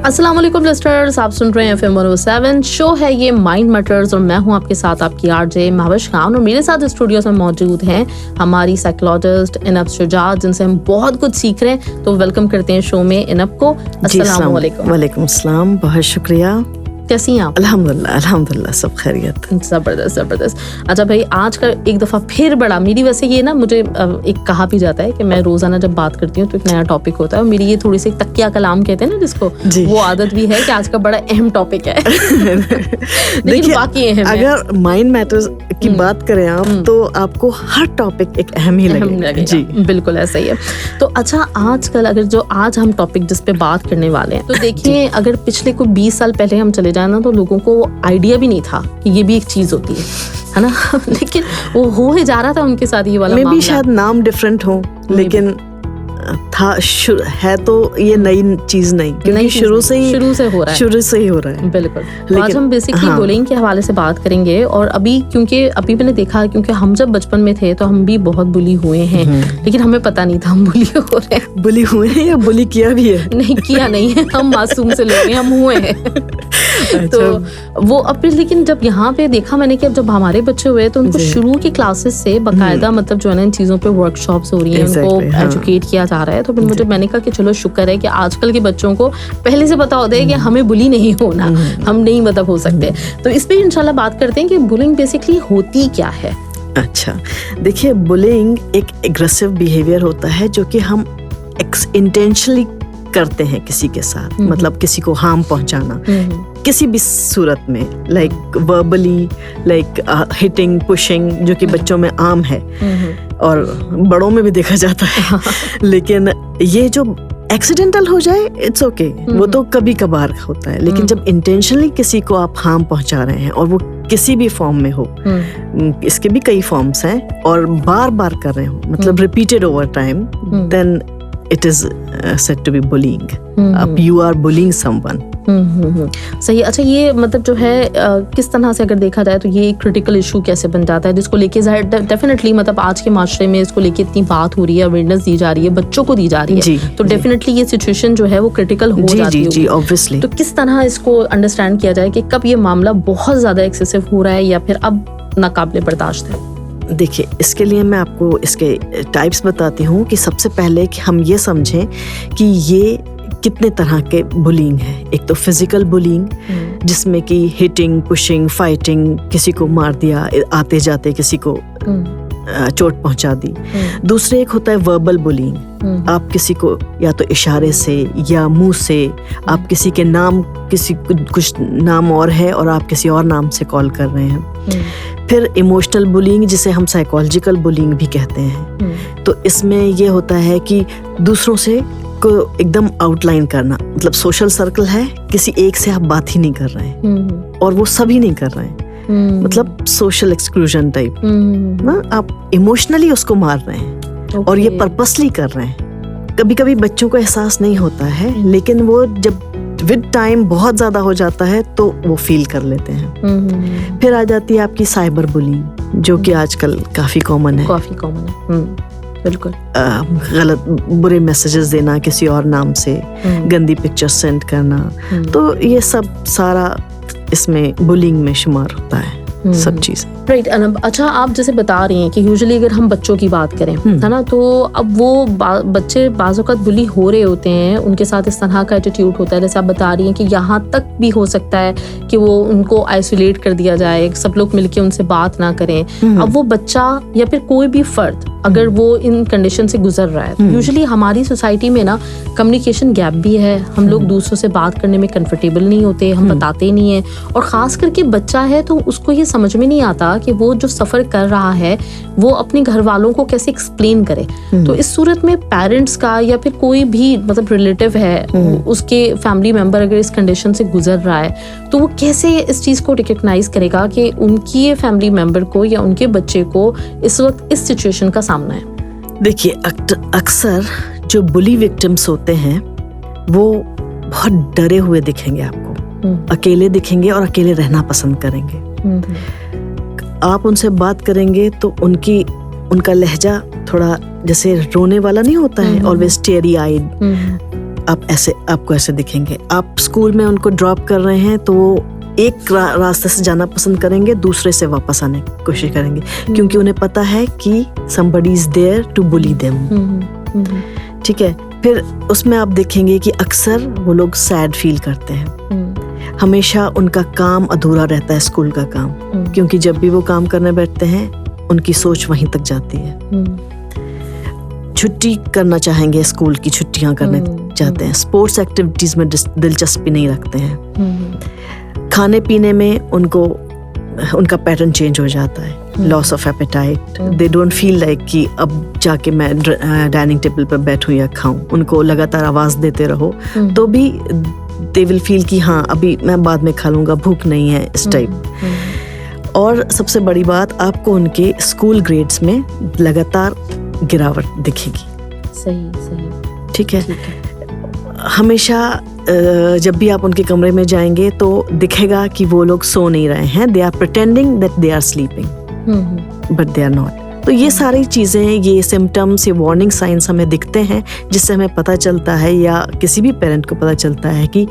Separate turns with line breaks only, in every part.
अस्सलाम वालेकुम लिस्टनर्स, आप सुन रहे हैं FM 107 शो है ये माइंड मैटर्स और मैं हूं आपके साथ आपकी आरजे महविश खान और मेरे साथ स्टूडियो में मौजूद हैं हमारी साइकोलॉजिस्ट इनब शुजात जिनसे हम बहुत कुछ सीख रहे हैं। तो वेलकम करते हैं शो में इनब को। अस्सलाम वालेकुम।
वालेकुम अस्सलाम, बहुत शुक्रिया।
कैसी हैं आप?
अल्हम्दुलिल्लाह सब खैरियत।
जबरदस्त। अच्छा भाई, आज का एक दफ़ा फिर बड़ा मेरी वैसे ये ना मुझे एक कहा भी जाता है कि मैं रोज़ाना जब बात करती हूँ तो एक नया टॉपिक होता है और मेरी ये थोड़ी सी तकिया कलाम कहते हैं ना जिसको, वो आदत भी है कि आज का बड़ा अहम टॉपिक है। लेकिन बाकी अहम है।
अगर माइंड मैटर्स की बात करें आप तो आपको हर टॉपिक एक अहम ही लगेगा। जी
बिल्कुल ऐसा ही है। तो अच्छा, आजकल अगर जो आज हम टॉपिक जिस पे बात करने वाले हैं तो देखिए, अगर पिछले कोई 20 साल पहले हम चले जाना तो लोगों को आइडिया भी नहीं था कि ये भी एक चीज होती है ना। लेकिन वो हो ही जा रहा था उनके साथ ये वाला मामला।
भी शायद नाम डिफरेंट हो लेकिन था है तो ये नई चीज नहीं, क्योंकि शुरू से ही हो रहा है।
बिल्कुल। तो आज हम बेसिकली बुलिंग के हवाले से बात करेंगे और अभी क्योंकि अभी मैंने देखा, क्योंकि हम जब बचपन में थे तो हम भी बहुत बुली हुए हैं लेकिन हमें पता नहीं था हम बुली हो रहे हैं।
बुली हुए हैं या बुली किया भी है?
नहीं, किया नहीं है, हम मासूम से लोग हैं, हम हुए हैं। तो वो अब लेकिन जब यहाँ पे देखा मैंने कि अब जब हमारे बच्चे हुए तो उनको शुरू की क्लासेस से बाकायदा मतलब जो है ना इन चीजों पे वर्कशॉप्स हो रही हैं, उनको एजुकेट किया जा रहा है। तो फिर मैंने कहा कि चलो शुक्र है कि आजकल के बच्चों को पहले से पता होता है कि हमें बुली नहीं होना, हम नहीं मतलब हो सकते। तो इस पे इंशाल्लाह बात करते हैं कि बुलिंग बेसिकली होती क्या है।
अच्छा, देखिए, बुलिंग एक एग्रेसिव बिहेवियर होता है जो कि हम इंटेंशनली करते हैं किसी के साथ, मतलब किसी को हार्म पहुंचाना किसी भी सूरत में, like verbally, like hitting, pushing, जो कि बच्चों में आम है और बड़ों में भी देखा जाता है। लेकिन ये जो एक्सीडेंटल हो जाए इट्स ओके, वो तो कभी कभार होता है। लेकिन जब इंटेंशनली किसी को आप हार्म पहुंचा रहे हैं और वो किसी भी फॉर्म में हो, इसके भी कई फॉर्म्स हैं, और बार बार कर रहे हो, मतलब repeated over time, then it is said to be bullying. You are bullying someone.
सही। अच्छा, ये मतलब जो है किस तरह से अगर देखा जाए तो ये क्रिटिकल इशू कैसे बन जाता है, जिसको लेके डेफिनेटली मतलब आज के माशरे में इसको लेके इतनी बात हो रही है, अवेयरनेस दी जा रही है, बच्चों को दी जा रही है, तो डेफिनेटली ये सिचुएशन जो है वो क्रिटिकल हो जाती है।
ऑब्वियसली।
तो किस तरह इसको अंडरस्टैंड किया जाए कि कब ये मामला बहुत ज्यादा एक्सेसिव हो रहा है या फिर अब नाकाबिले बर्दाश्त है?
देखिए, इसके लिए मैं आपको इसके टाइप्स बताती हूँ कि सबसे पहले कि हम ये समझें कि ये कितने तरह के बुलिंग है। एक तो फिजिकल बुलिंग, जिसमें कि हिटिंग, पुशिंग, फाइटिंग, किसी को मार दिया, आते जाते किसी को चोट पहुंचा दी। दूसरे एक होता है वर्बल बुलिंग, आप किसी को या तो इशारे से या मुंह से, आप किसी के नाम, किसी कुछ नाम और है और आप किसी और नाम से कॉल कर रहे हैं। फिर इमोशनल बुलिंग, जिसे हम साइकोलॉजिकल बुलिंग भी कहते हैं। तो इसमें ये होता है कि दूसरों से को एकदम आउटलाइन करना, मतलब सोशल सर्कल है, किसी एक से आप बात ही नहीं कर रहे हैं और वो सभी नहीं कर रहे हैं, मतलब सोशल एक्सक्लूजन टाइप ना, आप इमोशनली उसको मार रहे हैं और ये पर्पसली कर रहे हैं। कभी कभी बच्चों को एहसास नहीं होता है, लेकिन वो जब विद टाइम बहुत ज्यादा हो जाता है तो वो फील कर लेते हैं। फिर आ जाती है आपकी साइबर बुलिंग, जो कि आजकल काफी कॉमन है।
बिल्कुल।
गलत बुरे मैसेजेस देना किसी और नाम से, गंदी पिक्चर सेंड करना, तो ये सब सारा इसमें बुलिंग में शुमार होता है, सब चीज।
राइट अनब। अच्छा, आप जैसे बता रही हैं कि यूजुअली अगर हम बच्चों की बात करें है ना, तो अब वो बच्चे बाज़ औक़ात बुली हो रहे होते हैं, उनके साथ इस तरह का एटीट्यूड होता है, जैसे आप बता रही हैं कि यहाँ तक भी हो सकता है कि वो उनको आइसोलेट कर दिया जाए, सब लोग मिलके उनसे बात ना करें। अब वो बच्चा या फिर कोई भी फर्द अगर वो इन कंडीशन से गुजर रहा है तो यूजुअली हमारी सोसाइटी में ना कम्युनिकेशन गैप भी है, हम लोग दूसरों से बात करने में कंफर्टेबल नहीं होते, हम बताते नहीं है, और खास करके बच्चा है तो उसको ये समझ में नहीं आता कि वो जो सफर कर रहा है वो अपने घर वालों को कैसे एक्सप्लेन करे। तो इस सूरत में पेरेंट्स का या फिर कोई भी मतलब रिलेटिव है, उसके फैमिली मेंबर अगर इस कंडीशन से गुजर रहा है तो वो कैसे इस चीज को रिकॉग्नाइज करेगा कि उनकी फैमिली मेंबर को या उनके बच्चे को इस वक्त इस सिचुएशन का सामना है?
देखिए, अक्सर जो बुली विक्टिम्स होते हैं वो बहुत डरे हुए दिखेंगे आपको, अकेले दिखेंगे और अकेले रहना पसंद करेंगे। आप उनसे बात करेंगे तो उनका लहजा थोड़ा जैसे रोने वाला नहीं होता है, ऑलवेज टेरी आइड, आपको ऐसे दिखेंगे। आप स्कूल में उनको ड्रॉप कर रहे हैं तो वो एक रास्ते से जाना पसंद करेंगे, दूसरे से वापस आने की कोशिश करेंगे, क्योंकि उन्हें पता है कि somebody is there to bully them। ठीक है। फिर उसमें आप देखेंगे कि अक्सर वो लोग सैड फील करते हैं, हमेशा उनका काम अधूरा रहता है, स्कूल का काम, क्योंकि जब भी वो काम करने बैठते हैं उनकी सोच वहीं तक जाती है। छुट्टी करना चाहेंगे, स्कूल की छुट्टियां करने चाहते हैं, स्पोर्ट्स एक्टिविटीज में दिलचस्पी नहीं रखते हैं, खाने पीने में उनका पैटर्न चेंज हो जाता है, loss of appetite, they don't feel like कि अब जाके मैं डाइनिंग टेबल पर बैठूं या खाऊं। उनको लगातार आवाज देते रहो तो भी दे विल फील कि हाँ अभी मैं बाद में खा लूंगा, भूख नहीं है, इस टाइप। और सबसे बड़ी बात, आपको उनके स्कूल ग्रेड्स में लगातार गिरावट दिखेगी।
सही।
ठीक है। हमेशा जब भी आप उनके कमरे में जाएंगे तो दिखेगा कि वो लोग सो नहीं रहे हैं, they are pretending that they are sleeping but they are not. तो ये सारी चीजें, ये सिम्टम्स, ये वार्निंग साइंस हमें दिखते हैं, जिससे हमें पता चलता है या किसी भी पेरेंट को पता चलता है कि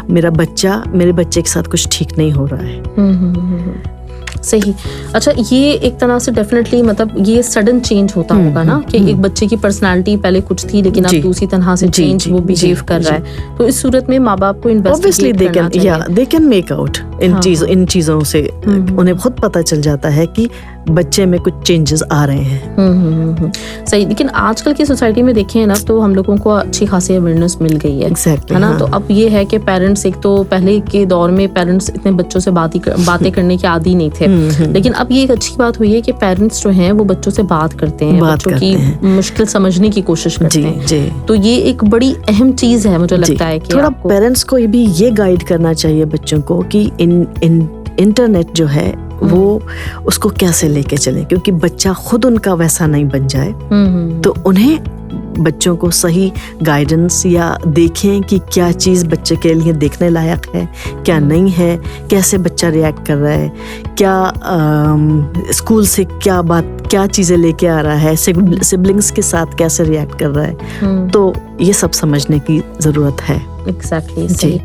मेरे बच्चे के साथ कुछ ठीक नहीं हो रहा है।
सही। अच्छा, ये एक तरह से डेफिनेटली मतलब ये सडन चेंज होता होगा ना, कि एक बच्चे की पर्सनालिटी पहले कुछ थी लेकिन अब दूसरी तरह से चेंज वो बिहेव कर रहा है, तो इस सूरत में माँ बाप को इन्वेस्टिगेट करना चाहिए।
They can make out in चीजों से उन्हें बहुत पता चल जाता है कि बच्चे में कुछ चेंजेस आ रहे हैं।
सही। लेकिन आजकल की सोसाइटी में देखें ना तो हम लोगों को अच्छी खासी अवेयरनेस मिल गई है, है ना। तो अब ये है कि पेरेंट्स, एक तो पहले के दौर में पेरेंट्स इतने बच्चों से बातें करने के आदी नहीं थे, लेकिन अब ये एक अच्छी बात हुई है कि पेरेंट्स जो हैं वो बच्चों से बात करते हैं, बच्चों की मुश्किल समझने की कोशिश करते हैं। तो ये एक बड़ी अहम चीज है, मुझे लगता है कि
थोड़ा पेरेंट्स को भी ये गाइड करना चाहिए बच्चों को कि इंटरनेट जो है वो उसको कैसे लेके चले, क्योंकि बच्चा खुद उनका वैसा नहीं बन जाए। तो उन्हें बच्चों को सही गाइडेंस या देखें कि क्या चीज़ बच्चे के लिए देखने लायक है, क्या नहीं है, कैसे बच्चा रिएक्ट कर रहा है, क्या स्कूल से क्या चीज़ें लेके आ रहा है, सिबलिंग्स के साथ कैसे रिएक्ट कर रहा है। तो ये सब समझने की ज़रूरत है।
एग्जैक्टली।
जी।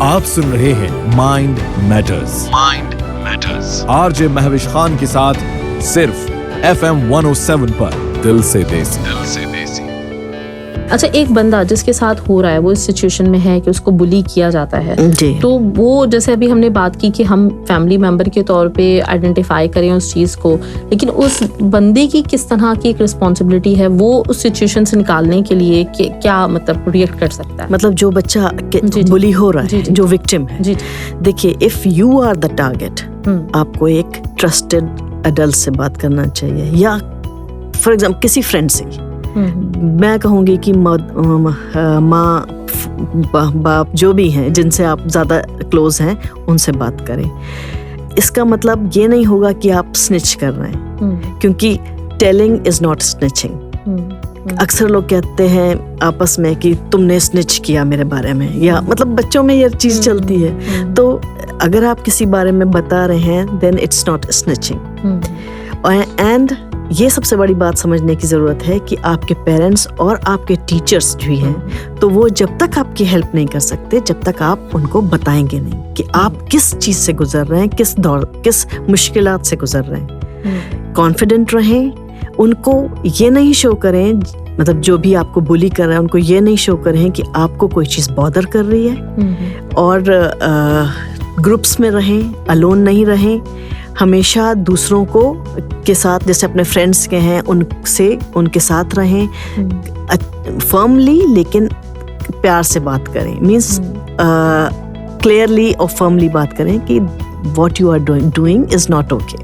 आप सुन रहे हैं mind matters. RJ Mahvish Khan के साथ सिर्फ FM 107 पर दिल से देसी।
अच्छा, एक बंदा जिसके साथ हो रहा है, वो इस सिचुएशन में है कि उसको बुली किया जाता है, तो वो जैसे अभी हमने बात की कि हम फैमिली मेंबर के तौर पे आइडेंटिफाई करें उस चीज को, लेकिन उस बंदे की किस तरह की एक रिस्पॉन्सिबिलिटी है, वो उस सिचुएशन से निकालने के लिए क्या मतलब रिएक्ट कर सकता है?
मतलब जो बच्चा बुली हो रहा है, जो विक्टिम है, देखिए, if you are the target, आपको एक ट्रस्टेड एडल्ट से बात करना चाहिए, या फॉर एग्जाम्पल किसी फ्रेंड से। मैं कहूँगी कि माँ बाप जो भी हैं जिनसे आप ज़्यादा क्लोज हैं उनसे बात करें। इसका मतलब ये नहीं होगा कि आप स्निच कर रहे हैं, क्योंकि टेलिंग इज़ नॉट स्निचिंग। अक्सर लोग कहते हैं आपस में कि तुमने स्निच किया मेरे बारे में, या मतलब बच्चों में ये चीज़ चलती है। तो अगर आप किसी बारे में बता रहे हैं then it's not snitching. And ये सबसे बड़ी बात समझने की ज़रूरत है कि आपके पेरेंट्स और आपके टीचर्स भी हैं, तो वो जब तक आपकी हेल्प नहीं कर सकते जब तक आप उनको बताएंगे नहीं कि आप किस चीज़ से गुजर रहे हैं, किस मुश्किलात से गुजर रहे हैं। कॉन्फिडेंट रहें, उनको ये नहीं शो करें, मतलब जो भी आपको बुली कर रहा है उनको ये नहीं शो करें कि आपको कोई चीज़ बॉदर कर रही है। और ग्रुप्स में रहें, अलोन नहीं रहें, हमेशा दूसरों को के साथ, जैसे अपने फ्रेंड्स के हैं उनके साथ रहें, फर्मली लेकिन प्यार से बात करें, मीन्स क्लियरली और फर्मली बात करें कि what you are doing is not okay,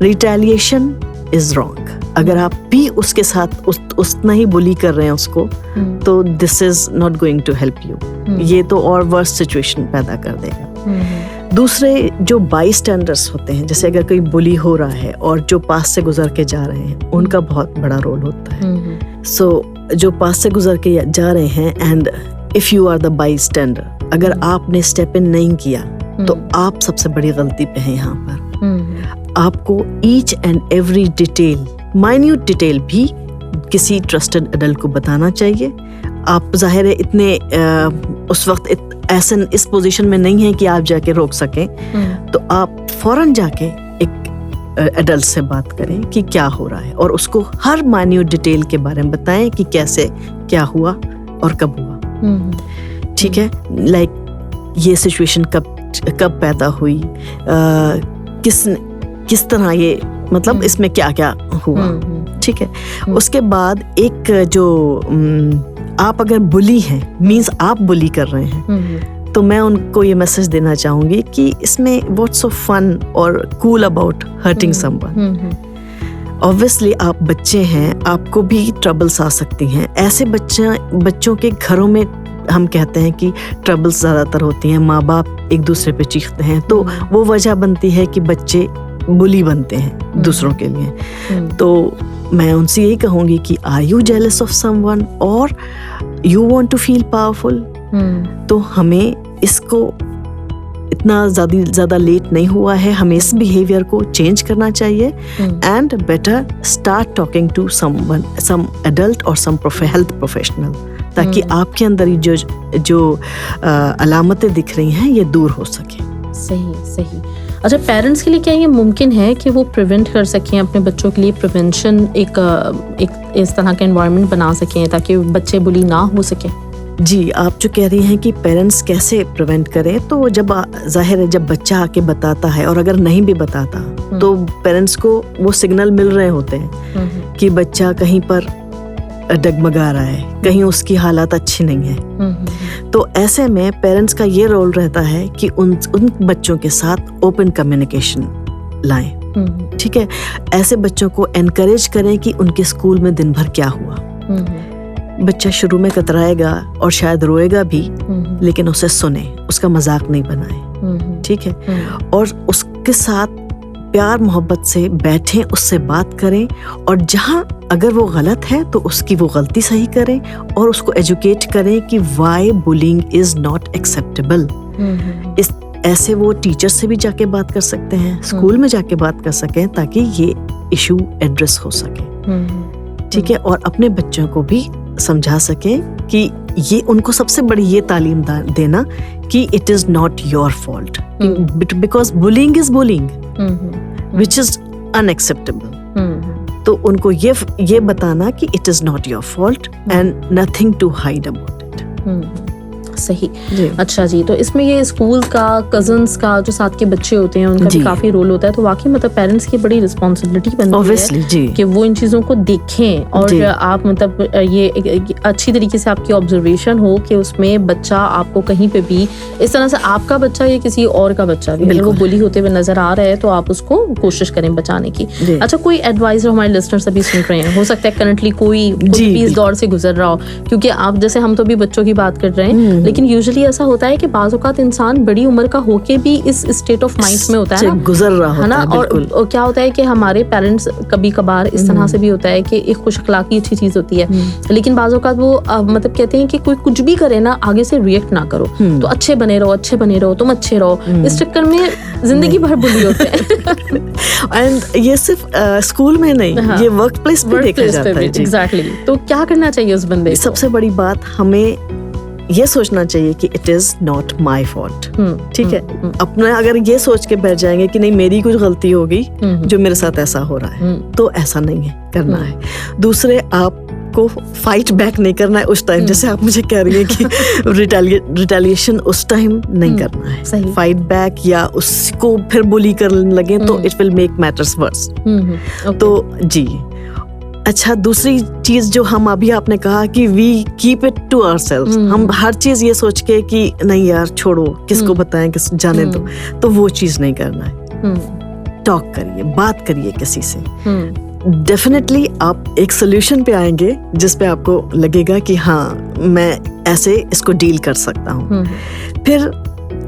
retaliation is wrong. अगर आप भी उसके साथ उतना ही बुली कर रहे हैं उसको, तो this is not going to help you, ये तो और वर्स्ट सिचुएशन पैदा कर देगा। दूसरे जो बाईस्टैंडर्स होते हैं, जैसे अगर कोई बुली हो रहा है और जो पास से गुजर के जा रहे हैं, उनका बहुत बड़ा रोल होता है। सो जो पास से गुजर के जा रहे हैं, and if you are the bystander, अगर आपने स्टेप इन नहीं किया तो आप सबसे बड़ी गलती पे हैं यहाँ पर। आपको each and every detail, minute detail भी किसी ट्रस्टेड एडल्ट को बताना चाहिए। आप जाहिर है इतने उस वक्त ऐसे इस पोजीशन में नहीं है कि आप जाके रोक सकें, तो आप फौरन जाके एक एडल्ट से बात करें कि क्या हो रहा है और उसको हर माइन्यूट डिटेल के बारे में बताएं कि कैसे क्या हुआ और कब हुआ। ठीक है, लाइक ये सिचुएशन कब पैदा हुई, किस तरह ये मतलब इसमें क्या क्या हुआ। ठीक है, उसके बाद एक जो आप अगर बुली हैं, मीन्स आप बुली कर रहे हैं, तो मैं उनको ये मैसेज देना चाहूंगी कि इसमें व्हाट्स सो फन और cool about hurting someone. Obviously आप बच्चे हैं, आपको भी ट्रबल्स आ सकती हैं। ऐसे बच्चों के घरों में हम कहते हैं कि ट्रबल्स ज़्यादातर होती हैं, माँ बाप एक दूसरे पे चीखते हैं, तो वो वजह बनती है कि बच्चे बुली बनते हैं दूसरों के लिए। तो मैं उनसे यही कहूँगी कि are you jealous of someone और you want to feel powerful, तो हमें इसको इतना ज़्यादा लेट नहीं हुआ है, हमें इस बिहेवियर को चेंज करना चाहिए and better start talking to someone, some adult और सम हेल्थ प्रोफेशनल, ताकि आपके अंदर जो अलामतें दिख रही हैं ये दूर हो सके।
सही। अच्छा, पेरेंट्स के लिए क्या ये मुमकिन है कि वो प्रिवेंट कर सकें, अपने बच्चों के लिए प्रिवेंशन एक इस तरह का एनवायरनमेंट बना सकें ताकि बच्चे बुली ना हो सके?
जी, आप जो कह रही हैं कि पेरेंट्स कैसे प्रिवेंट करें, तो जब जाहिर है जब बच्चा आके बताता है और अगर नहीं भी बताता तो पेरेंट्स को वो सिग्नल मिल रहे होते हैं कि बच्चा कहीं पर डगमगा रहा है, कहीं उसकी हालत अच्छी नहीं है। तो ऐसे में पेरेंट्स का ये रोल रहता है कि उन बच्चों के साथ ओपन कम्युनिकेशन लाएं। ठीक है, ऐसे बच्चों को एनकरेज करें कि उनके स्कूल में दिन भर क्या हुआ। बच्चा शुरू में कतराएगा और शायद रोएगा भी, लेकिन उसे सुने, उसका मजाक नहीं बनाए। ठीक है, और उसके साथ प्यार मोहब्बत से बैठें, उससे बात करें और जहां अगर वो गलत है तो उसकी वो गलती सही करें और उसको एजुकेट करें कि why bullying is not acceptable. इस ऐसे वो टीचर से भी जाके बात कर सकते हैं, स्कूल में जाके बात कर सकें ताकि ये इशू एड्रेस हो सके। ठीक है, और अपने बच्चों को भी समझा सकें कि ये उनको सबसे बड़ी ये तालीम देना कि it is not your fault, because bullying is bullying which is unacceptable. तो उनको ये बताना कि it is not your fault and nothing to hide about it.
सही। अच्छा जी, तो इसमें ये स्कूल का, कजन्स का, जो साथ के बच्चे होते हैं उनका भी काफी रोल होता है, तो वाकई मतलब पेरेंट्स की बड़ी रिस्पॉन्सिबिलिटी बनती है कि वो इन चीजों को देखें और आप मतलब ये अच्छी तरीके से आपकी ऑब्जर्वेशन हो कि उसमें बच्चा आपको कहीं पे भी इस तरह से आपका बच्चा या किसी और का बच्चा भी अगर वो बुली होते हुए नजर आ रहा है तो आप उसको कोशिश करें बचाने की। अच्छा, कोई एडवाइस हमारे लिसनर्स अभी सुन रहे हैं, हो सकता है करंटली कोई इस दौर से गुजर रहा हो, क्योंकि आप जैसे हम तो भी बच्चों की बात कर रहे हैं, लेकिन यूजुअली ऐसा होता है कि बाज़ औक़ात इंसान बड़ी उम्र का होके भी इस स्टेट ऑफ माइंड में होता है ना,
गुजर रहा
है ना। और क्या होता है कि हमारे पेरेंट्स कभी कभार इस तरह से भी होता है कि एक खुश अखलाकी अच्छी चीज होती है, लेकिन बाज़ औक़ात वो मतलब कहते हैं कि कोई कुछ भी करे ना आगे से रिएक्ट ना करो, तो अच्छे बने रहो, तुम अच्छे रहो। इस चक्कर में जिंदगी भर बुली होते हैं।
एंड ये सिर्फ स्कूल में नहीं, ये वर्क प्लेस पे देखा जाता है।
एग्जैक्टली। तो क्या करना चाहिए उस बंदे को?
सबसे बड़ी बात, हमें ये सोचना चाहिए कि it is not my fault. ठीक है, अपना अगर ये सोच के बैठ जाएंगे कि नहीं मेरी कुछ गलती होगी जो मेरे साथ ऐसा हो रहा है, तो ऐसा नहीं है करना है। दूसरे, आपको फाइट बैक नहीं करना है उस टाइम, जैसे आप मुझे कह रही हैं कि रिटेलिएशन उस टाइम नहीं करना है। फाइट बैक या उसको फिर बुली करने लगे तो it will make matters verse. तो जी। अच्छा, दूसरी चीज जो हम अभी आपने कहा कि we keep it to ourselves, हम हर चीज ये सोच के कि नहीं यार छोड़ो, किसको बताएं, किस जाने दो, तो वो चीज नहीं करना है। टॉक करिए, बात करिए किसी से। डेफिनेटली आप एक सोल्यूशन पे आएंगे जिस पे आपको लगेगा कि हाँ मैं ऐसे इसको डील कर सकता हूँ। फिर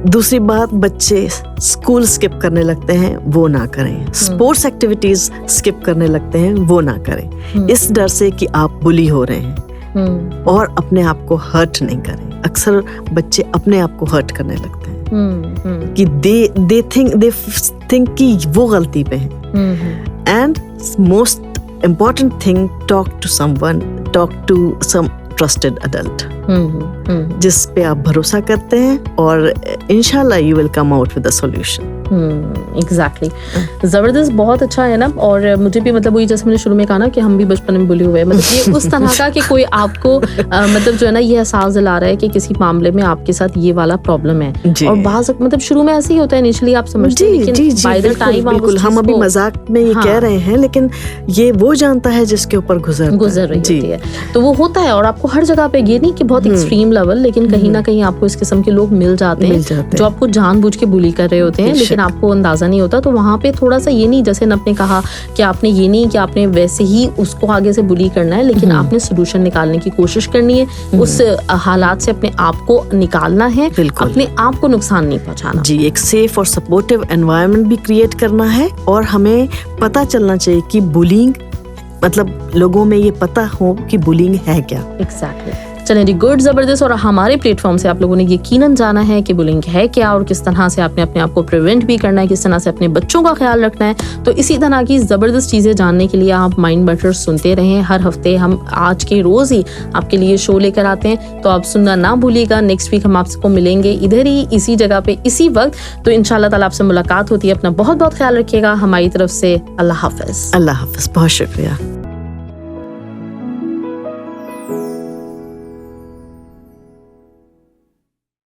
दूसरी बात, बच्चे स्कूल स्किप करने लगते हैं, वो ना करें। स्पोर्ट्स एक्टिविटीज स्किप करने लगते हैं, वो ना करें, इस डर से कि आप बुली हो रहे हैं। और अपने आप को हर्ट नहीं करें। अक्सर बच्चे अपने आप को हर्ट करने लगते हैं कि दे थिंक कि वो गलती पे हैं। And most important thing, talk to someone, talk to trusted adult, जिस पे आप भरोसा करते हैं, और इंशाल्लाह you will come out with a solution.
Exactly, जबरदस्त, बहुत अच्छा है ना। और मुझे भी मतलब वही जैसे मैंने शुरू में कहा ना कि हम भी बचपन में बुली हुए हैं, मतलब ये उस तरह का कि कोई आपको मतलब जो है ना ये एहसास दिला रहा है कि किसी मामले में आपके साथ ये वाला प्रॉब्लम है। और बाज़ मतलब शुरू में ऐसे ही होता है, इनिशियली आप समझते हैं, लेकिन बाय द टाइम
बिल्कुल हम अभी मजाक में ये कह रहे हैं, लेकिन ये वो जानता है जिसके ऊपर गुजर रही होती है। तो वो होता है, और आपको हर जगह पे, ये नहीं कि बहुत एक्सट्रीम लेवल, लेकिन कहीं ना कहीं आपको इस किस्म के लोग मिल जाते हैं जो आपको जानबूझ के बुली कर रहे होते हैं, लेकिन आपको अंदाजा नहीं होता। तो वहाँ पे थोड़ा सा ये नहीं, जैसे आपने कहा कि आपने ये नहीं कि आपने वैसे ही उसको आगे से बुली करना है, लेकिन आपने सोल्यूशन निकालने की कोशिश करनी है, उस हालात से अपने आप को निकालना है, अपने आप को नुकसान नहीं पहुंचाना। जी, एक सेफ और सपोर्टिव एनवायरनमेंट भी क्रिएट करना है, और हमें पता चलना चाहिए कि बुलिंग मतलब लोगों में ये पता हो कि बुलिंग है क्या।
एग्जैक्टली। चलें जी, गुड, जबरदस्त। और हमारे प्लेटफॉर्म से आप लोगों ने यकीनन जाना है कि बुलिंग है क्या, और किस तरह से आपने अपने आप को प्रिवेंट भी करना है, किस तरह से अपने बच्चों का ख्याल रखना है। तो इसी तरह की जबरदस्त चीजें जानने के लिए आप माइंड मैटर्स सुनते रहें। हर हफ्ते हम आज के रोज ही आपके लिए शो लेकर आते हैं, तो आप सुनना ना भूलिएगा। नेक्स्ट वीक हम आपको मिलेंगे इधर ही, इसी जगह पे, इसी वक्त। तो इंशाल्लाह ताला आपसे मुलाकात होती है। अपना बहुत बहुत ख्याल रखिएगा। हमारी तरफ से अल्लाह हाफिज।
अल्लाह हाफिज, बहुत शुक्रिया।